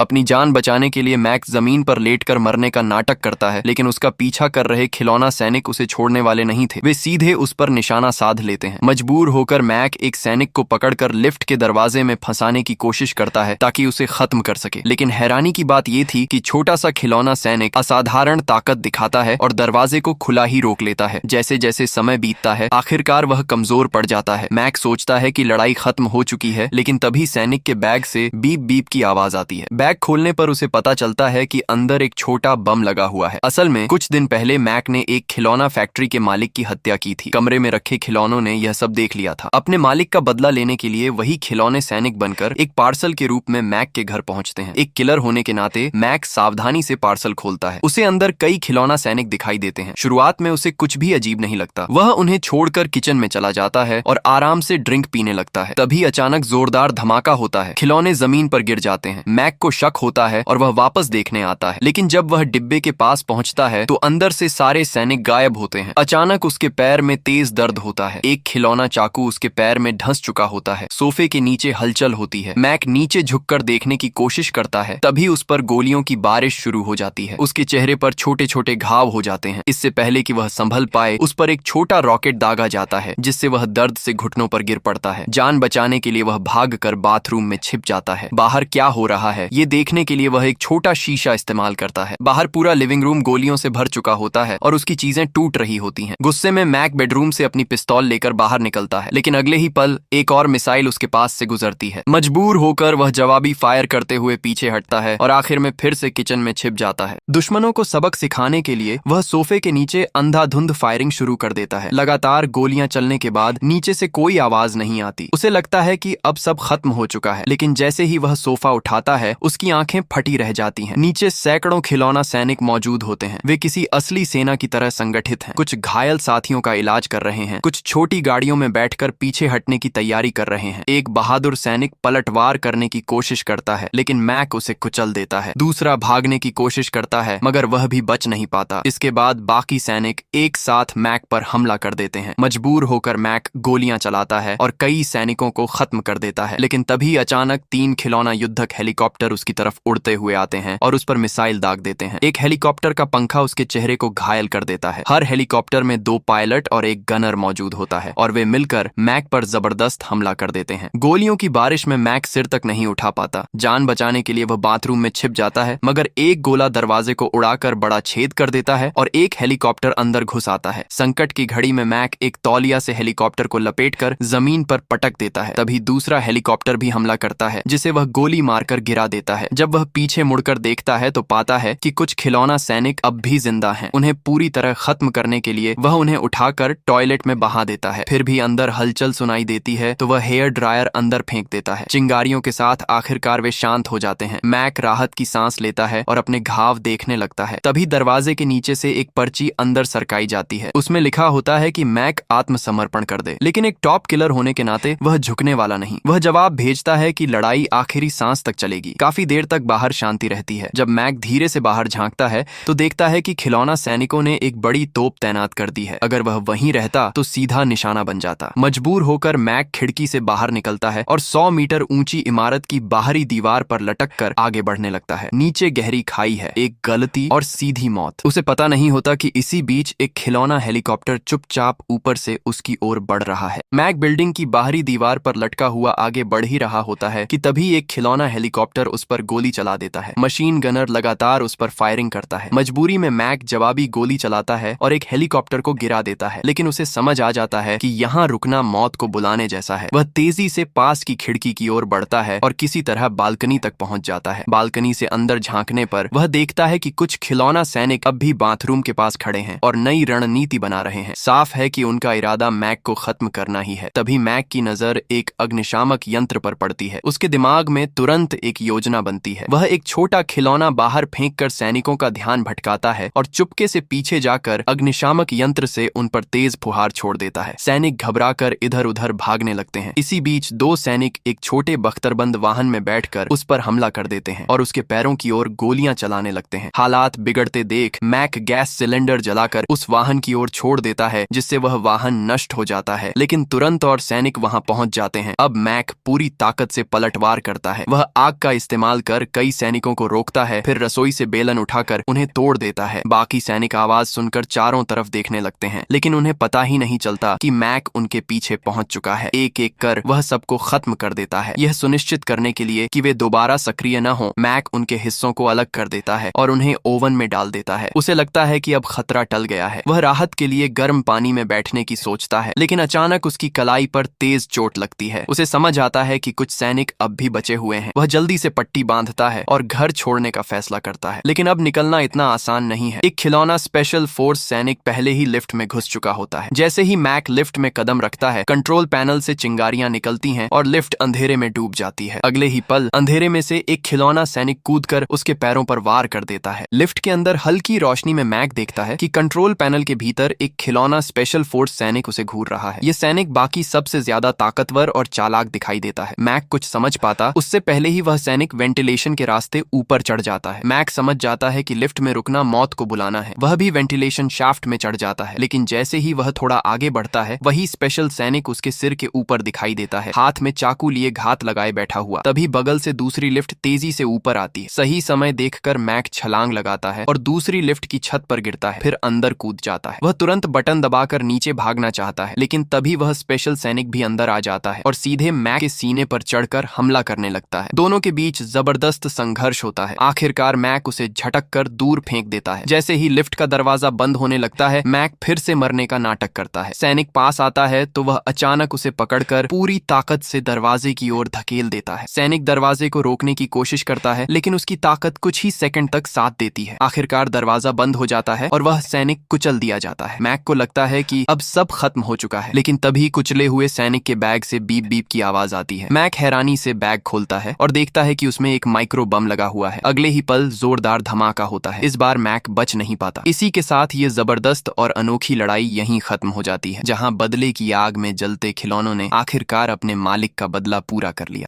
अपनी जान बचाने के लिए मैक जमीन पर लेटकर मरने का नाटक करता है, लेकिन उसका पीछा कर रहे खिलौना सैनिक उसे छोड़ने वाले नहीं थे। वे सीधे उस पर निशाना साध लेते हैं। मजबूर होकर मैक एक सैनिक को पकड़कर लिफ्ट के दरवाजे में फंसाने की कोशिश करता है ताकि उसे खत्म कर सके, लेकिन हैरानी की बात यह थी कि छोटा सा खिलौना सैनिक असाधारण ताकत दिखाता है और दरवाजे को खुला ही रोक लेता है। जैसे जैसे समय बीतता है आखिरकार वह कमजोर पड़ जाता है। मैक सोचता है कि लड़ाई खत्म हो चुकी है, लेकिन तभी सैनिक के बैग से बीप बीप की आवाज आती है। बैग खोलने पर उसे पता चलता है कि अंदर एक छोटा बम लगा हुआ है। असल में कुछ दिन पहले मैक ने एक खिलौना फैक्ट्री के मालिक की हत्या की थी। कमरे में रखे खिलौनों ने यह सब देख लिया था। अपने मालिक का बदला लेने के लिए वही खिलौने सैनिक बनकर एक पार्सल के रूप में मैक के घर पहुंचते हैं। एक किलर होने के नाते मैक सावधानी से पार्सल खोलता है। उसे अंदर कई खिलौना सैनिक दिखाई देते हैं। शुरुआत में उसे कुछ भी अजीब नहीं लगता। वह उन्हें छोड़कर किचन में चला जाता है और आराम से ड्रिंक पीने लगता है। तभी अचानक जोरदार धमाका होता है। खिलौने जमीन पर गिर जाते हैं। मैक को शक होता है और वह वापस देखने आता है, लेकिन जब वह डिब्बे के पास पहुंचता है तो अंदर से सारे सैनिक गायब होते हैं। अचानक उसके पैर में तेज दर्द होता है। एक खिलौना चाकू उसके पैर में धंस चुका होता है। सोफे के नीचे हलचल होती है। मैक नीचे झुककर देखने की कोशिश करता है, तभी उस पर गोलियों की बारिश शुरू हो जाती है। उसके चेहरे पर छोटे छोटे घाव हो जाते हैं। इससे पहले कि वह संभल पाए उस पर एक छोटा रॉकेट दागा जाता है, जिससे वह दर्द से घुटनों पर गिर पड़ता है। जान बचाने के लिए वह भागकर बाथरूम में छिप जाता है। बाहर क्या हो रहा है ये देखने के लिए वह एक छोटा शीशा इस्तेमाल करता है। बाहर पूरा लिविंग रूम गोलियों से भर चुका होता है और उसकी चीजें टूट रही होती हैं। गुस्से में मैक बेडरूम से अपनी पिस्तौल लेकर बाहर निकलता है, लेकिन अगले ही पल एक और मिसाइल उसके पास से गुजरती है। मजबूर होकर वह जवाबी फायर करते हुए पीछे हटता है और आखिर में फिर से किचन में छिप जाता है। दुश्मनों को सबक सिखाने के लिए वह सोफे के नीचे अंधाधुंध फायरिंग शुरू कर देता है। लगातार गोलियां चलने के बाद नीचे से कोई आवाज नहीं आती। उसे लगता है कि अब सब खत्म हो चुका है, लेकिन जैसे ही वह सोफा उठाता है उसकी आंखें फटी रह जाती हैं। नीचे सैकड़ों खिलौना सैनिक मौजूद होते हैं। वे किसी असली सेना की तरह संगठित हैं। कुछ घायल साथियों का इलाज कर रहे हैं, कुछ छोटी गाड़ियों में बैठकर पीछे हटने की तैयारी कर रहे हैं। एक बहादुर सैनिक पलटवार करने की कोशिश करता है, लेकिन मैक उसे कुचल देता है। दूसरा भागने की कोशिश करता है, मगर वह भी बच नहीं पाता। इसके बाद बाकी सैनिक एक साथ मैक पर हमला कर देते हैं। मजबूर होकर मैक गोलियां चलाता है और कई सैनिकों को खत्म कर देता है, लेकिन तभी अचानक 3 खिलौना युद्धक हेलीकॉप्टर उसकी तरफ उड़ते हुए आते हैं और उस पर मिसाइल दाग देते हैं। एक हेलीकॉप्टर का पंखा उसके चेहरे को घायल कर देता है। हर हेलीकॉप्टर में 2 पायलट और एक गनर मौजूद होता है और वे मिलकर मैक पर जबरदस्त हमला कर देते हैं। गोलियों की बारिश में मैक सिर तक नहीं उठा पाता। जान बचाने के लिए वह बाथरूम में छिप जाता है, मगर एक गोला दरवाजे को उड़ाकर बड़ा छेद कर देता है और एक हेलीकॉप्टर अंदर घुस आता है। संकट की घड़ी में मैक एक तौलिया से हेलीकॉप्टर को लपेटकर जमीन पर पटक देता है। तभी दूसरा हेलीकॉप्टर भी हमला करता है, जिसे वह गोली मारकर गिरा देता है। जब वह पीछे मुड़कर देखता है तो पाता है कि कुछ खिलौना सैनिक अब भी जिंदा हैं। उन्हें पूरी तरह खत्म करने के लिए वह उन्हें उठाकर टॉयलेट में बहा देता है। फिर भी अंदर हलचल सुनाई देती है तो वह हेयर ड्रायर अंदर फेंक देता है। चिंगारियों के साथ आखिरकार वे शांत हो जाते हैं। मैक राहत की सांस लेता है और अपने घाव देखने लगता है। तभी दरवाजे के नीचे से एक पर्ची अंदर सरकाई जाती है। उसमें लिखा होता है कि मैक आत्मसमर्पण कर दे, लेकिन एक टॉप किलर होने के नाते वह झुकने वाला नहीं। वह जवाब भेजता है कि लड़ाई आखिरी सांस तक चलेगी। काफी देर तक बाहर शांति रहती है। जब मैक धीरे से बाहर झांकता है तो देखता है कि खिलौना सैनिकों ने एक बड़ी तोप तैनात कर दी है। अगर वह वहीं रहता तो सीधा निशाना बन जाता। मजबूर होकर मैक खिड़की से बाहर निकलता है और 100 मीटर ऊंची इमारत की बाहरी दीवार पर लटक कर आगे बढ़ने लगता है। नीचे गहरी खाई है, एक गलती और सीधी मौत। उसे पता नहीं होता कि इसी बीच एक खिलौना हेलीकॉप्टर चुपचाप ऊपर से उसकी ओर बढ़ रहा है। मैक बिल्डिंग की बाहरी दीवार पर लटका हुआ आगे बढ़ ही रहा होता है कि तभी एक खिलौना हेलीकॉप्टर उस पर गोली चला देता है। मशीन गनर लगातार उस पर फायरिंग करता है। मजबूरी में मैक जवाबी गोली चलाता है और एक हेलीकॉप्टर को गिरा देता है, लेकिन उसे समझ आ जाता है कि यहाँ रुकना मौत को बुलाने जैसा है। वह तेजी से पास की खिड़की की ओर बढ़ता है और किसी तरह बालकनी तक पहुंच जाता है। बालकनी से अंदर झांकने पर वह देखता है कि कुछ खिलौना सैनिक अब भी बाथरूम के पास खड़े हैं और नई रणनीति बना रहे हैं। साफ है कि उनका इरादा मैक को खत्म करना ही है। तभी मैक की नजर एक अग्निशामक यंत्र पर पड़ती है। उसके दिमाग में तुरंत एक योजना बनती है। वह एक छोटा खिलौना बाहर फेंककर सैनिकों का ध्यान भटकाता है और चुपके से पीछे जाकर अग्निशामक यंत्र से उन पर तेज फुहार छोड़ देता है। सैनिक घबराकर इधर उधर भागने लगते हैं। इसी बीच 2 सैनिक एक छोटे बख्तरबंद वाहन में बैठकर उस पर हमला कर देते हैं और उसके पैरों की ओर गोलियां चलाने लगते हैं। हालात बिगड़ते देख मैक गैस सिलेंडर जलाकर उस वाहन की ओर छोड़ देता है, जिससे वह वाहन नष्ट हो जाता है। लेकिन तुरंत और सैनिक वहां पहुंच जाते हैं। अब मैक पूरी ताकत से पलटवार करता है। वह आग का इस्तेमाल इस्तेमाल कर कई सैनिकों को रोकता है, फिर रसोई से बेलन उठाकर उन्हें तोड़ देता है। बाकी सैनिक आवाज सुनकर चारों तरफ देखने लगते हैं, लेकिन उन्हें पता ही नहीं चलता कि मैक उनके पीछे पहुंच चुका है। एक एक कर वह सबको खत्म कर देता है। यह सुनिश्चित करने के लिए कि वे दोबारा सक्रिय न हो, मैक उनके हिस्सों को अलग कर देता है और उन्हें ओवन में डाल देता है। उसे लगता है कि अब खतरा टल गया है। वह राहत के लिए गर्म पानी में बैठने की सोचता है, लेकिन अचानक उसकी कलाई पर तेज चोट लगती है। उसे समझ आता है कि कुछ सैनिक अब भी बचे हुए हैं। वह जल्दी से पट्टी बांधता है और घर छोड़ने का फैसला करता है, लेकिन अब निकलना इतना आसान नहीं है। एक खिलौना स्पेशल फोर्स सैनिक पहले ही लिफ्ट में घुस चुका होता है। जैसे ही मैक लिफ्ट में कदम रखता है, कंट्रोल पैनल से चिंगारियां निकलती हैं और लिफ्ट अंधेरे में डूब जाती है। अगले ही पल अंधेरे में से एक खिलौना सैनिक कूदकर उसके पैरों पर वार कर देता है। लिफ्ट के अंदर हल्की रोशनी में मैक देखता है कि कंट्रोल पैनल के भीतर एक खिलौना स्पेशल फोर्स सैनिक उसे घूर रहा है। यह सैनिक बाकी सबसे ज्यादा ताकतवर और चालाक दिखाई देता है। मैक कुछ समझ पाता उससे पहले ही वह सैनिक वेंटिलेशन के रास्ते ऊपर चढ़ जाता है। मैक समझ जाता है कि लिफ्ट में रुकना मौत को बुलाना है। वह भी वेंटिलेशन शाफ्ट में चढ़ जाता है, लेकिन जैसे ही वह थोड़ा आगे बढ़ता है, वही स्पेशल सैनिक उसके सिर के ऊपर दिखाई देता है, हाथ में चाकू लिए घात लगाए बैठा हुआ। तभी बगल से दूसरी लिफ्ट तेजी से ऊपर आती है। सही समय देखकर मैक छलांग लगाता है और दूसरी लिफ्ट की छत पर गिरता है, फिर अंदर कूद जाता है। वह तुरंत बटन दबाकर नीचे भागना चाहता है, लेकिन तभी वह स्पेशल सैनिक भी अंदर आ जाता है और सीधे मैक के सीने पर चढ़कर हमला करने लगता है। दोनों के बीच जबरदस्त संघर्ष होता है। आखिरकार मैक उसे झटक कर दूर फेंक देता है। जैसे ही लिफ्ट का दरवाजा बंद होने लगता है, मैक फिर से मरने का नाटक करता है। सैनिक पास आता है तो वह अचानक उसे पकड़कर पूरी ताकत से दरवाजे की ओर धकेल देता है। सैनिक दरवाजे को रोकने की कोशिश करता है, लेकिन उसकी ताकत कुछ ही सेकंड तक साथ देती है। आखिरकार दरवाजा बंद हो जाता है और वह सैनिक कुचल दिया जाता है। मैक को लगता है कि अब सब खत्म हो चुका है, लेकिन तभी कुचले हुए सैनिक के बैग से बीप बीप की आवाज आती है। मैक हैरानी से बैग खोलता है और देखता है कि उसमें एक माइक्रो बम लगा हुआ है। अगले ही पल जोरदार धमाका होता है। इस बार मैक बच नहीं पाता। इसी के साथ ये जबरदस्त और अनोखी लड़ाई यहीं खत्म हो जाती है, जहां बदले की आग में जलते खिलौनों ने आखिरकार अपने मालिक का बदला पूरा कर लिया।